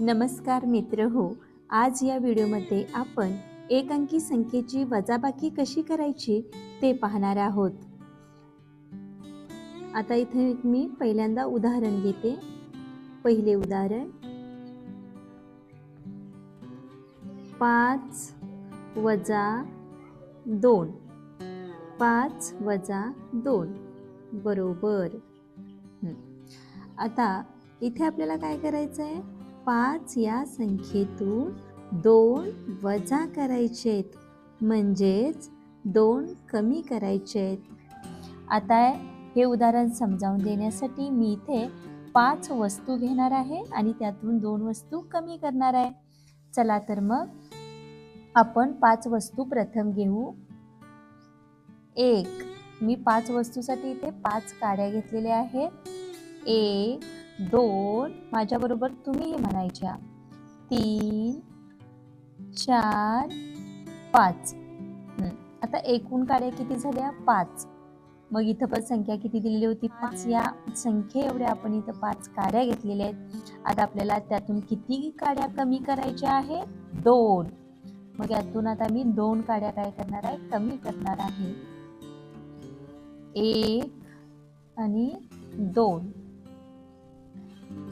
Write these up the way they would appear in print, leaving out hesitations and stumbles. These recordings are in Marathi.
नमस्कार मित्र हो. आज या व्हिडिओमध्ये आपण एक अंकी संख्येची वजाबाकी कशी करायची ते पाहणार आहोत. आता इथे मी पहिल्यांदा उदाहरण घेते. पहिले उदाहरण 5 वजा 2. 5 वजा 2 बरोबर. आता इथे आपल्याला काय करायचं आहे? 5 या संख्येतून 2 वजा करायचेत, म्हणजेच 2 कमी करायचेत. आता हे उदाहरण समजावून देण्यासाठी मी इथे 5 वस्तू घेणार आहे आणि त्यातून 2 वस्तू कमी करणार आहे. चला तर मग आपण 5 वस्तू प्रथम घेऊ. 1. मी 5 वस्तूसाठी इथे 5 काड्या घेतलेल्या आहेत. 1 2 माझ्याबरोबर तुम्हीही म्हणायच्या. 3 4 5. आता एकूण काड्या किती झाल्या? 5. मग इथं पण संख्या किती दिलेली होती? 5. या संख्ये एवढ्या आपण इथं 5 काड्या घेतलेल्या आहेत. आता आपल्याला त्यातून किती काड्या कमी करायच्या आहे? 2. मग यातून आता मी 2 काड्या काय करणार आहे? कमी करणार आहे. 1 आणि 2.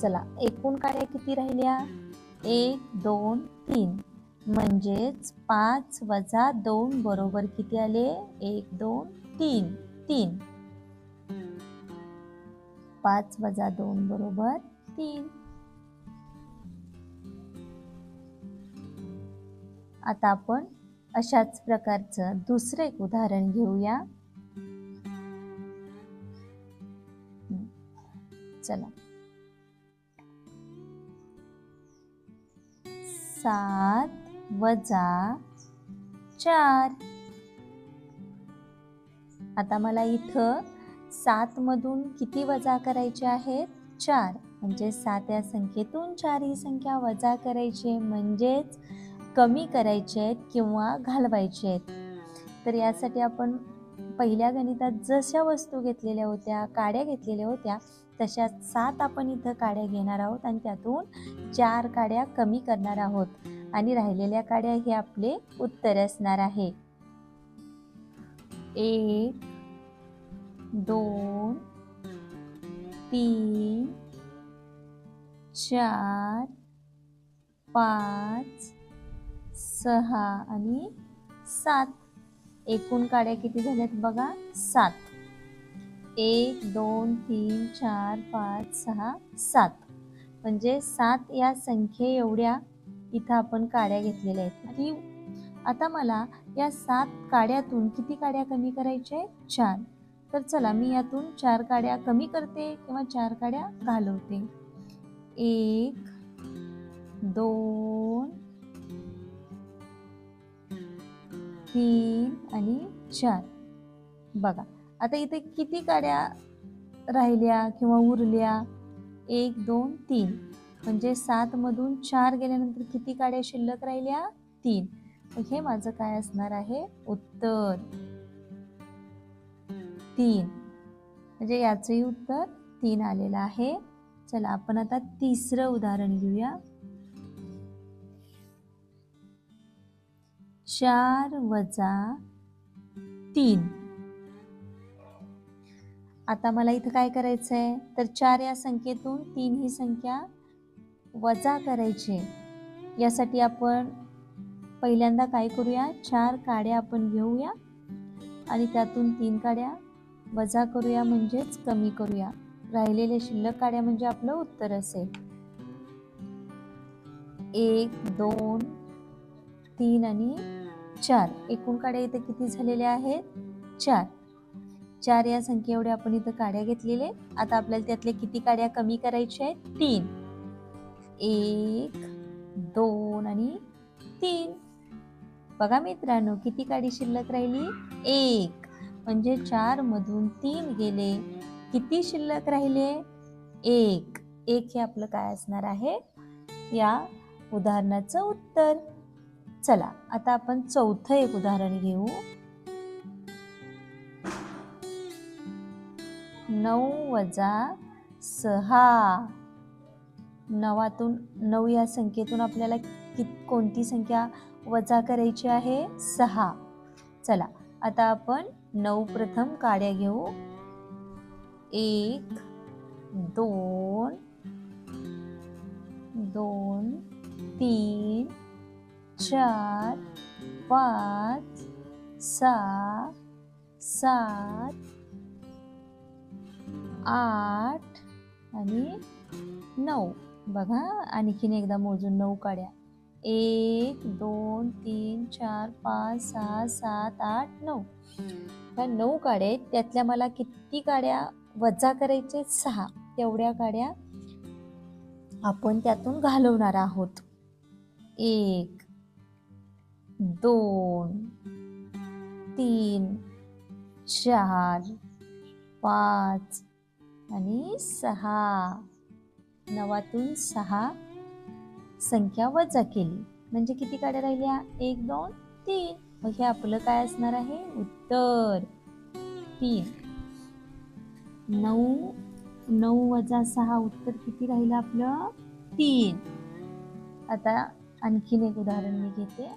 चला, एकूण काड्या किती राहिल्या? 1 2 3. म्हणजेच 5 वजा 2 बरोबर किती आले? 1 2 3. 3. 5 वजा 2 बरोबर 3. आता आपण अशाच प्रकारचं दुसरं एक उदाहरण घेऊया. चला, 7 वजा 4. आता मला इथं 7 मधून किती वजा करायचे आहेत? 4. म्हणजे 7 या संख्येतून 4 ही संख्या वजा करायची, म्हणजेच कमी करायचे आहेत किंवा घालवायचे आहेत. तर यासाठी आपण पहिल्या गणितात जशा वस्तू घेतलेल्या होत्या, काड्या घेतलेल्या होत्या, तशा 7 आपण इथं काड्या घेणार आहोत आणि त्यातून 4 काड्या कमी करणार आहोत आणि राहिलेल्या काड्या हे आपले उत्तर असणार आहे. 1 2 3 4 5 6 आणि 7. एकूण काड्या किती झाल्यात बघा? 7. 1 2 3 4 5 6 7. म्हणजे 7 या संख्ये एवढ्या इथं आपण काड्या घेतलेल्या आहेत. आणि आता मला या 7 काड्यातून किती काड्या कमी करायच्या? 4. तर चला, मी यातून 4 काड्या कमी करते किंवा 4 काड्या घालवते. 1 2 3 आणि 4. बघा, आता इथे किती काड्या राहिल्या किंवा उरल्या? 1 2 3. म्हणजे 7 मधून 4 गेल्यानंतर किती काड्या शिल्लक राहिल्या? 3. हे माझं काय असणार आहे? उत्तर 3. म्हणजे याचंही उत्तर 3 आलेलं आहे. चला, आपण आता तिसरं उदाहरण घेऊया. 4 वजा 3. आता मला इथं काय करायचं आहे? तर 4 या संख्येतून 3 ही संख्या वजा करायची. यासाठी आपण पहिल्यांदा काय करूया? 4 काड्या आपण घेऊया आणि त्यातून 3 काड्या वजा करूया, म्हणजेच कमी करूया. राहिलेले शिल्लक काड्या म्हणजे आपलं उत्तर असेल. 1 2 3 आणि 4. एकूण काड्या इथे किती झालेल्या आहेत? 4. 4 या संख्ये एवढ्या आपण इथं काड्या घेतलेले. आता आपल्याला त्यातले किती काड्या कमी करायच्या आहेत? 3. 1 2 आणि 3. बघा मित्रांनो, किती काडी शिल्लक राहिली? 1. म्हणजे 4 मधून 3 गेले, किती शिल्लक राहिले? 1. 1 हे आपलं काय असणार आहे या उदाहरणाचं उत्तर. चला, आता आपण चौथं एक उदाहरण घेऊ. 9 वजा 6. 9तून 9 या संख्येतून आपल्याला कोणती संख्या वजा करायची आहे? 6. चला आता आपण 9 प्रथम काड्या घेऊ. 1 2 2 3 4 5 6 7 8 आणि 9. बघा आणखीन एकदा मोजून 9 काड्या. 1 2 3 4 5 6 7 8 9. ह्या 9 काड्या आहेत, त्यातल्या मला किती काड्या वजा करायचे? 6. तेवढ्या काड्या आपण त्यातून घालवणार आहोत. 1 2 3 4 5 आणि 6. 9तून 6 संख्या वजा केली म्हणजे किती काड्या राहिल्या? 1 2 3. मग हे आपलं काय असणार आहे? उत्तर 3. 9 वजा 6 उत्तर किती राहिलं आपलं? 3. आता आणखीन एक उदाहरण मी घेते.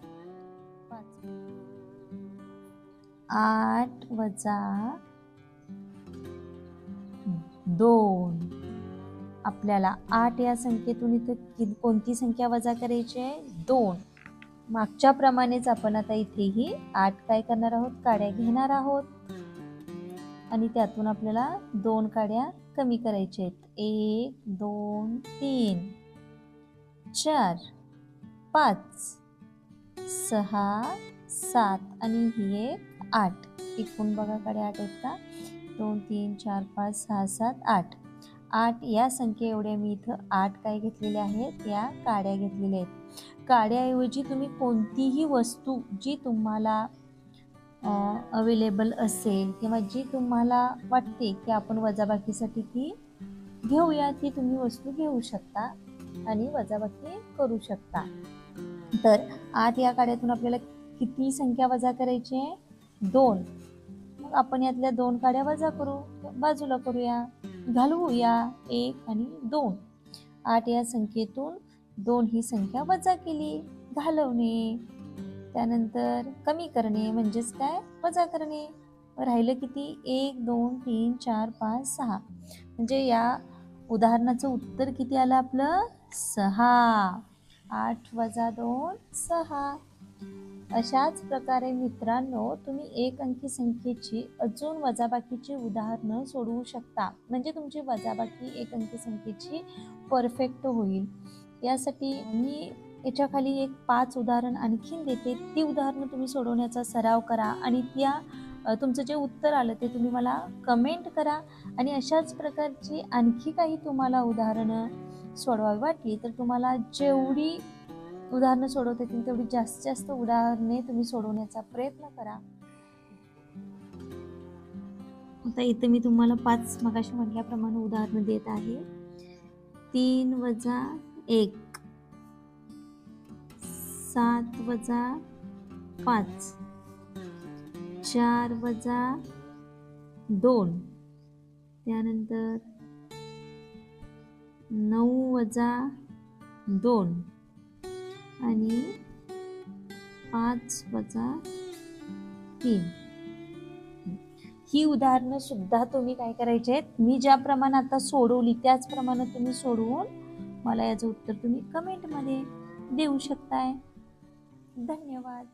8 वजा 2. आपल्याला 8 या संख्येतून इथे कोणती संख्या वजा करायची आहे? 2. मागच्या प्रमाणेच आपण आता इथेही 8 काय करणार आहोत? काड्या घेणार आहोत आणि त्यातून आपल्याला 2 काड्या कमी करायच्या आहेत. 1 2 3 4 5 6 7 आणि ही एक 8. एकूण बघा काड्या 8 आहेत का? 2 3 4 5 6 7 8. 8 या संख्ये एवढ्या मी इथं 8 काय घेतलेले आहेत? या काड्या घेतलेल्या आहेत. काड्याऐवजी तुम्ही कोणतीही वस्तू जी तुम्हाला अवेलेबल असेल किंवा जी तुम्हाला वाटते की आपण वजाबाकीसाठी ती घेऊया, ती तुम्ही वस्तू घेऊ शकता आणि वजाबाकी करू शकता. तर 8 या काड्यातून आपल्याला किती संख्या वजा करायची आहे? 2. मग आपण यातल्या 2 काड्या वजा करू, बाजूला करूया, घालवूया. 1 आणि 2. 8 या संख्येतून 2 ही संख्या वजा केली, घालवणे. त्यानंतर कमी करणे म्हणजेच काय? वजा करणे. राहिलं किती? 1 2 3 4 5 6. म्हणजे या उदाहरणाचं उत्तर किती आलं आपलं? 6. 8 वजा 2 6. अशाच प्रकारे मित्रांनो तुम्ही एक अंकी संख्येची अजून वजाबाकीची उदाहरणं सोडवू शकता. म्हणजे तुमची वजाबाकी एक अंकी संख्येची परफेक्ट होईल. यासाठी मी याच्या खाली एक 5 उदाहरण आणखीन देते. ती उदाहरणं तुम्ही सोडवण्याचा सराव करा आणि तुमचं जे उत्तर आलं ते तुम्ही मला कमेंट करा. आणि अशाच प्रकारची आणखी काही तुम्हाला उदाहरणं सोडवावी वाटली तर तुम्हाला जेवढी उदाहरणं सोडवता येतील तेवढी जास्तीत जास्त उदाहरणे तुम्ही सोडवण्याचा प्रयत्न करा. आता इथे मी तुम्हाला 5 मगाशी म्हटल्याप्रमाणे उदाहरणं देत आहे. 3 वजा 1 7 वजा 5 4 वजा 2 त्यानंतर 9 वजा 2 आणि 5 वजा 3. ही उदाहरणं सुद्धा तुम्ही काय करायचे आहेत? मी ज्याप्रमाणे आता सोडवली त्याचप्रमाणे तुम्ही सोडवून मला याचं उत्तर तुम्ही कमेंटमध्ये देऊ शकताय. धन्यवाद.